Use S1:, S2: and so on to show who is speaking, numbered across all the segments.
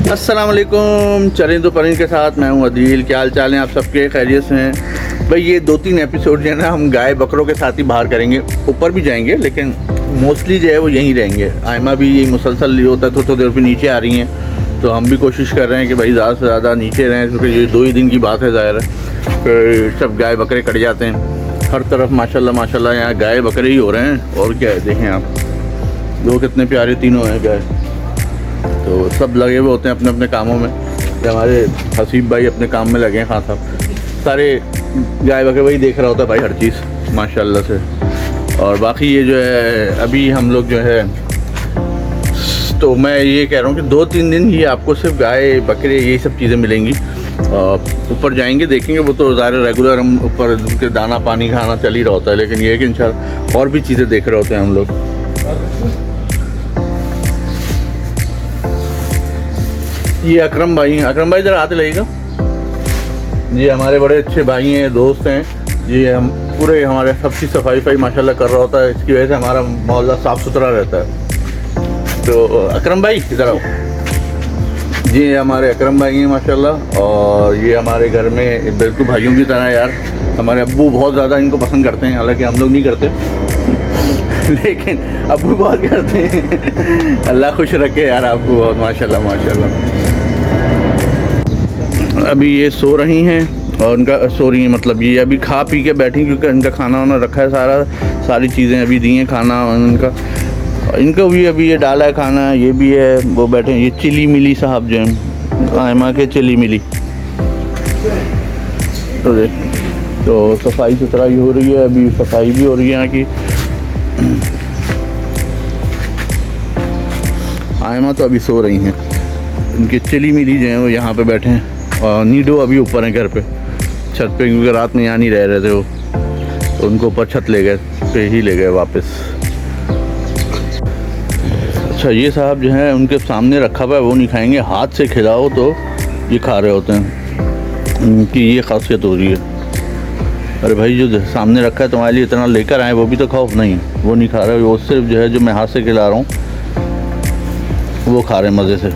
S1: अस्सलाम वालेकुम। चलें तो परिंद के साथ मैं हूं अदील। क्या हाल चाल हैं आप सबके? खैरियत से हैं भाई। ये 2-3 एपिसोड जो है ना हम गाय बकरों के साथ ही बाहर करेंगे। ऊपर भी जाएंगे लेकिन मोस्टली जो है वो यहीं रहेंगे। आयमा भी यही मुसलसल होता है, थोड़ी देर पे नीचे आ रही हैं, तो हम भी कोशिश कर रहे हैं कि भाई ज़्यादा से ज़्यादा नीचे रहें, क्योंकि ये 2 ही दिन की बात है। ज़ाहिर है फिर सब गाय बकरे कट जाते हैं। हर तरफ माशाल्लाह माशाल्लाह यहाँ गाय बकरे ही हो रहे हैं। और क्या है, देखें आप, दो कितने प्यारे तीनों हैं गाय। तो सब लगे हुए होते हैं अपने अपने कामों में। हमारे हसीब भाई अपने काम में लगे हैं, खान साहब सारे गाय बकरे वही देख रहा होता है भाई, हर चीज़ माशाल्लाह से। और बाकी ये जो है अभी हम लोग जो है, तो मैं ये कह रहा हूँ कि 2-3 दिन ये आपको सिर्फ गाय बकरे यही सब चीज़ें मिलेंगी। ऊपर जाएंगे देखेंगे, वो तो ज़ाहिर रेगुलर हम ऊपर उनके दाना पानी खाना चल ही रहा होता है, लेकिन ये है कि इंशाल्लाह और भी चीज़ें देख रहे होते हैं हम लोग। ये अकरम भाई हैं। अकरम भाई ज़रा आते लगेगा। ये हमारे बड़े अच्छे भाई हैं, दोस्त हैं। ये हम पूरे हमारे सबकी सफाई माशाल्लाह कर रहा होता है। इसकी वजह से हमारा मोहल्ला साफ़ सुथरा रहता है। तो अकरम भाई इधर आओ। जी हमारे अकरम भाई हैं माशाल्लाह। और ये हमारे घर में बिल्कुल भाइयों की तरह यार। हमारे अब्बू बहुत ज़्यादा इनको पसंद करते हैं, हालांकि हम लोग नहीं करते लेकिन अब्बू बहुत करते हैं। अल्लाह खुश रखे यार आपको बहुत, माशाल्लाह माशाल्लाह। अभी ये सो रही हैं और उनका सो रही हैं मतलब ये अभी खा पी के बैठी, क्योंकि इनका खाना वाना रखा है, सारी चीज़ें अभी दी हैं खाना उनका। इनको भी अभी ये डाला है खाना, ये भी है, वो बैठे हैं। ये चिली मिली साहब जो हैं, आयमा के चिली मिली। तो देख, तो सफाई सुथराई हो रही है, अभी सफाई भी हो रही है यहाँ की। आयमा तो अभी सो रही हैं। इनके चिली मिली जो हैं वो यहाँ पे बैठे हैं, और नीडो अभी ऊपर हैं घर पे छत पे, क्योंकि रात में यहाँ नहीं रह रहे थे वो, तो उनको ऊपर छत ले गए, पे ही ले गए वापस। अच्छा ये साहब जो हैं उनके सामने रखा हुआ है, वो नहीं खाएंगे। हाथ से खिलाओ तो ये खा रहे होते हैं, उनकी ये खासियत हो रही है। अरे भाई जो सामने रखा है तुम्हारे लिए इतना लेकर आए, वो भी तो खाओ। नहीं वो नहीं खा रहे, वो सिर्फ जो है जो मैं हाथ से खिला रहा हूँ वो खा रहे हैं मज़े से।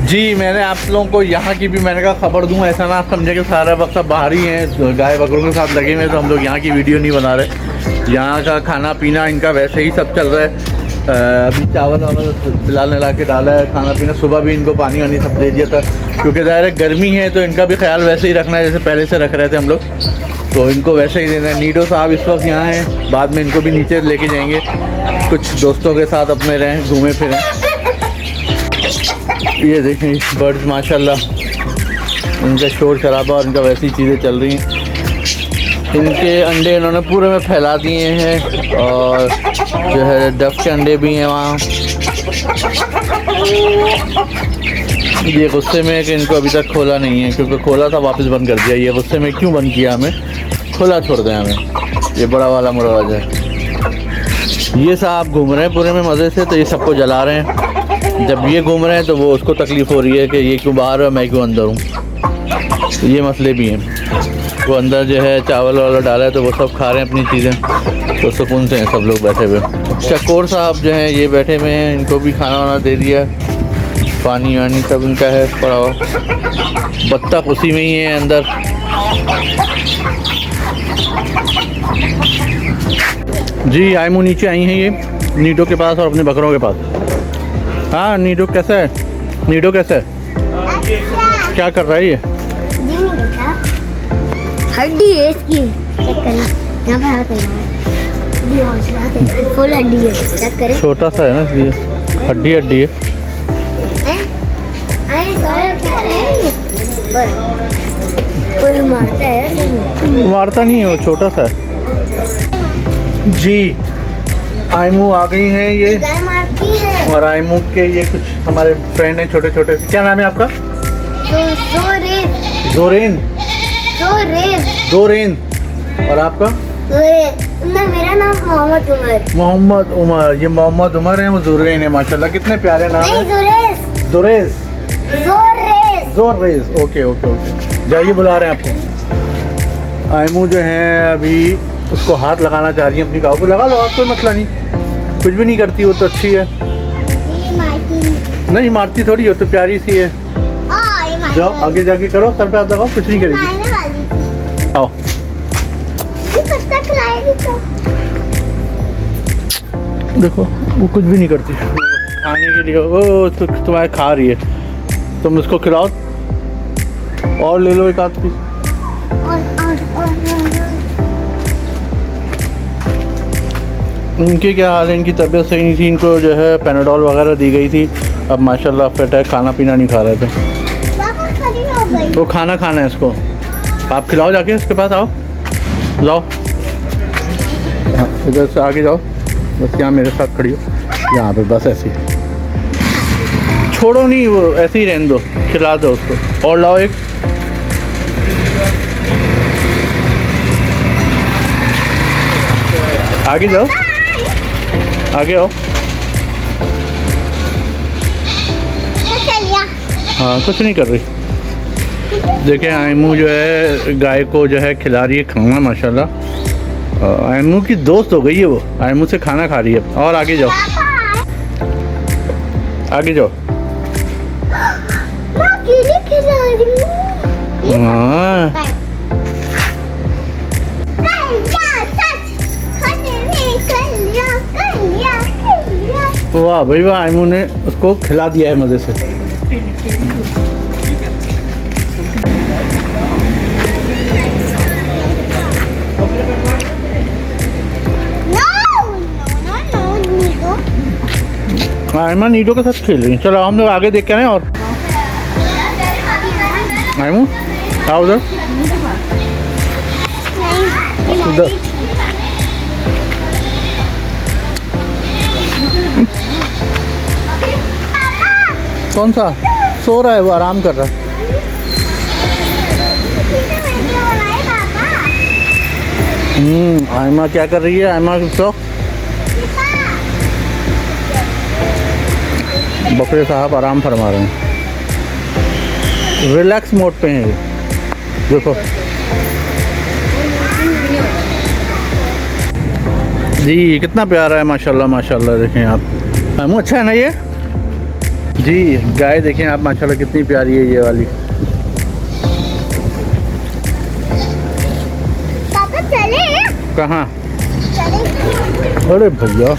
S1: जी मैंने आप लोगों को यहाँ की भी मैंने कहा खबर दूँ, ऐसा ना आप समझे कि सारा वक्त सब बाहर ही हैं, गाय बकरों के साथ लगे हुए, तो हम लोग यहाँ की वीडियो नहीं बना रहे। यहाँ का खाना पीना इनका वैसे ही सब चल रहा है। अभी चावल वावल फिलहाल ला के डाला है, खाना पीना सुबह भी इनको पानी वानी सब दे दिया था, क्योंकि ज़ाहिर है गर्मी है तो इनका भी ख्याल वैसे ही रखना है जैसे पहले से रख रहे थे हम लोग, तो इनको वैसे ही देना है। नीडो साहब इस वक्त यहाँ हैं, बाद में इनको भी नीचे लेके जाएंगे, कुछ दोस्तों के साथ अपने रहें, घूमें फिरें। ये देखें बर्ड्स माशाल्लाह, इनका शोर शराबा और इनका वैसी चीज़ें चल रही हैं। इनके अंडे इन्होंने पूरे में फैला दिए हैं, और जो है डक के अंडे भी हैं वहाँ। ये गुस्से में है कि इनको अभी तक खोला नहीं है, क्योंकि खोला था वापस बंद कर दिया। ये गुस्से में क्यों बंद किया हमें, खोला छोड़ दें हमें। ये बड़ा वाला मुराद है। ये साहब घूम रहे हैं पूरे में मज़े से, तो ये सबको जला रहे हैं। जब ये घूम रहे हैं तो वो उसको तकलीफ़ हो रही है कि ये क्यों बाहर है मैं क्यों अंदर हूँ। तो ये मसले भी हैं। वो अंदर जो है चावल वाला डाला है तो वो सब खा रहे हैं अपनी चीज़ें, तो सुकून से हैं सब लोग बैठे हुए। शकोर साहब जो हैं ये बैठे हुए हैं, इनको भी खाना वाना दे दिया, पानी वानी सब इनका है पड़ा हुआ। बत्तख उसी में ही है अंदर। जी आयमू नीचे आई हैं ये नीडो के पास और अपने बकरों के पास। हाँ नीडो कैसा है, नीडो कैसा है, क्या कर रहा है ये?
S2: हड्डी है इसकी, यहाँ पे हाथ है, फुल हड्डी है, चेक करें।
S1: छोटा सा है ना इसलिए हड्डी है।
S2: कोई मारता है?
S1: मारता नहीं है, वो छोटा सा है। जी आयमू आ गई हैं ये,
S2: मारती है।
S1: और आयमू के ये कुछ हमारे फ्रेंड हैं छोटे छोटे। क्या नाम है आपका? जोरेन। जोरेन। और आपका?
S2: मेरा नाम मोहम्मद उमर।
S1: मोहम्मद उमर। ये मोहम्मद उमर है, वो जोरेन है माशाल्लाह। कितने प्यारे नाम है। जोरेज। ओके ओके ओके, जाइए बुला रहे हैं आपको। आयमू जो है अभी उसको हाथ लगाना चाह रही है अपनी काऊ को। लगा लो आप, कोई मसला नहीं, कुछ भी नहीं करती, वो तो अच्छी है। नहीं मारती थोड़ी हो, तो प्यारी सी है।
S2: ये मारने
S1: जाओ आगे जाके करो, सर पे हाथ लगाओ, कुछ नहीं करेगी।
S2: वाली
S1: आओ
S2: ये पत्ता खिलाएगी तो
S1: देखो वो कुछ भी नहीं करती खाने के लिए। वो तो तुम्हारे खा रही है, तुम उसको खिलाओ और ले लो एक आध पीस। इनकी क्या हाल है, इनकी तबीयत सही नहीं थी, इनको जो है पैनाडोल वगैरह दी गई थी। अब माशाल्लाह फिट है, खाना पीना नहीं खा रहे थे। तो खाना खाना है इसको, आप खिलाओ जाके इसके पास। आओ जाओ, हाँ इधर से आगे जाओ, बस यहाँ मेरे साथ खड़ी हो यहाँ पे, बस ऐसे ही छोड़ो नहीं, वो ऐसे ही रहने दो, खिला दो उसको। और लाओ एक, आगे जाओ, आगे आओ। हाँ कुछ नहीं कर रही। देखिए आयमू जो है गाय को जो है खिला रही है खाना माशाल्लाह। आयमू की दोस्त हो गई है वो, आयमू से खाना खा रही है। और आगे जाओ, आगे जाओ। हाँ वाह भाई वाह, आयमू ने उसको खिला दिया है मज़े से। आयमा नीडो के साथ खेल रही है। चलो हम लोग आगे देख के आए। और आयमू आओ उधर, उधर कौन सा सो रहा है, वो आराम कर रहा है। आयमा क्या कर रही है, आयमा तो बकरे साहब आराम फरमा रहे हैं, रिलैक्स मोड पे हैं ये। देखो जी कितना प्यारा है माशाल्लाह माशाल्लाह। देखें आप आयमू, अच्छा है ना ये जी। गाय देखें आप माशाल्लाह कितनी प्यारी है ये वाली।
S2: पापा चले
S1: कहाँ?
S2: चले।
S1: अरे भैया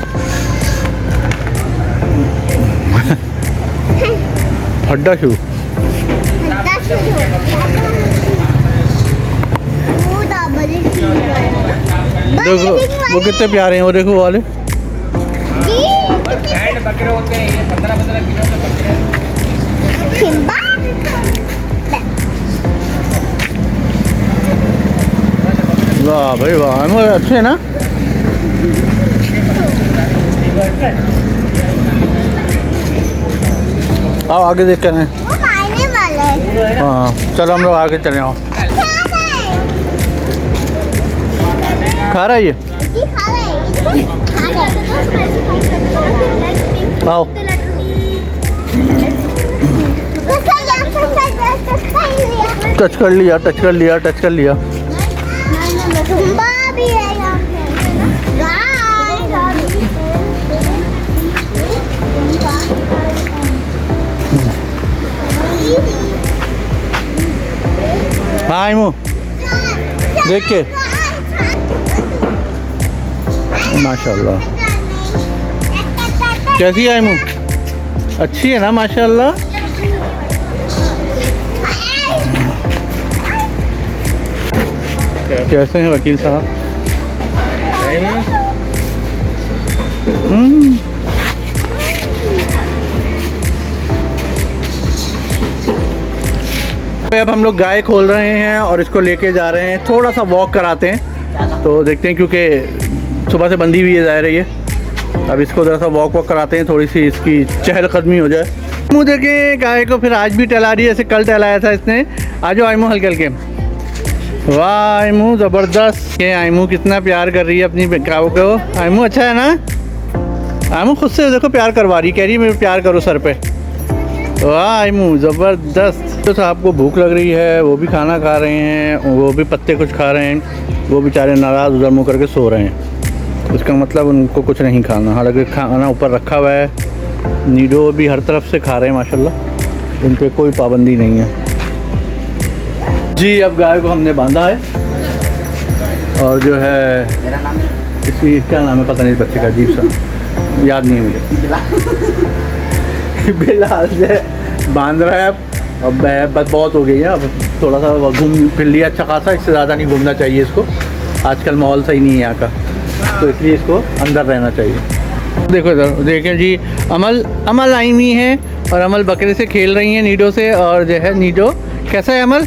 S1: हड्डा शू। देखो वो कितने प्यारे हैं, वो देखो वो वाले।
S3: बकरे होते हैं ये 15-15 किलो के बकरे।
S1: वाह भाई वाह, हम अच्छे हैं ना। आओ आगे देखते हैं। हाँ चलो हम लोग आगे चले। आओ खा रहा है ये, आओ टच कर लिया, टच कर लिया, टच कर लिया। हाँ आयमू देख के माशाल्लाह कैसी है आयमू, अच्छी है ना माशाल्लाह। कैसे हैं वकील साहब? अब हम लोग गाय खोल रहे हैं और इसको लेके जा रहे हैं, थोड़ा सा वॉक कराते हैं तो देखते हैं, क्योंकि सुबह से बंधी हुई है जा रही है। अब इसको थोड़ा सा वॉक कराते हैं, थोड़ी सी इसकी चहलकदमी हो जाए। मुँह देखें गाय को, फिर आज भी टहला रही है, ऐसे कल टहलाया था इसने। आज आयमू हल्के हल्के। वाह आयमू ज़बरदस्त। ये आयमू कितना प्यार कर रही है अपनी काऊ को। आयमू अच्छा है ना, आयमू खुद से देखो प्यार करवा रही, कह रही है मैं प्यार करो सर पे। वाह आयमू ज़बरदस्त। तो साहब को भूख लग रही है, वो भी खाना खा रहे हैं, वो भी पत्ते कुछ खा रहे हैं, वो बेचारे नाराज़ उधर मुँह करके सो रहे हैं। इसका मतलब उनको कुछ नहीं खाना, हालांकि खाना ऊपर रखा हुआ है नीडो भी हर तरफ से खा रहे हैं माशाल्लाह, इन पे कोई पाबंदी नहीं है जी। अब गाय को हमने बांधा है और जो है इसकी क्या नाम है पता नहीं, बच्चे का अजीब सा याद नहीं है मुझे। बिलाल से बांध रहा है अब बस बहुत हो गई है, अब थोड़ा सा घूम फिर लिया अच्छा खासा, इससे ज़्यादा नहीं घूमना चाहिए इसको, आजकल माहौल सही नहीं है यहाँ का, तो इसलिए इसको अंदर रहना चाहिए। देखो इधर देखें जी, अमल आई हुई हैं और अमल बकरे से खेल रही हैं नीडो से, और जो है नीडो कैसा है अमल,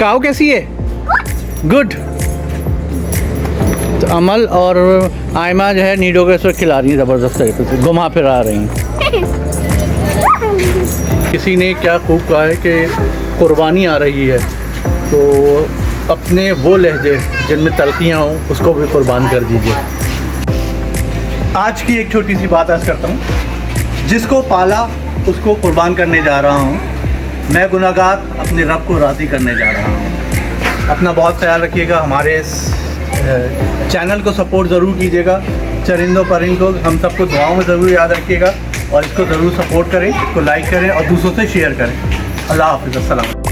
S1: काऊ कैसी है, गुड। तो अमल और आयमा जो है नीडो को इस वक्त खिला रही हैं ज़बरदस्त तरीके से, घुमा फिरा रही हैं। किसी ने क्या खूब कहा है कि कुर्बानी आ रही है तो अपने वो लहजे जिनमें तलखियाँ हों उसको भी कुर्बान कर दीजिए। आज की एक छोटी सी बात अर्ज़ करता हूँ, जिसको पाला उसको कुर्बान करने जा रहा हूँ, मैं गुनाहगार अपने रब को राज़ी करने जा रहा हूँ। अपना बहुत ख्याल रखिएगा, हमारे इस चैनल को सपोर्ट ज़रूर कीजिएगा, चरिंदों परिंदों को हम सबको दुआओं में ज़रूर याद रखिएगा और इसको ज़रूर सपोर्ट करें, इसको लाइक करें और दूसरों से शेयर करें। अल्लाह हाफ़िज़, अस्सलाम।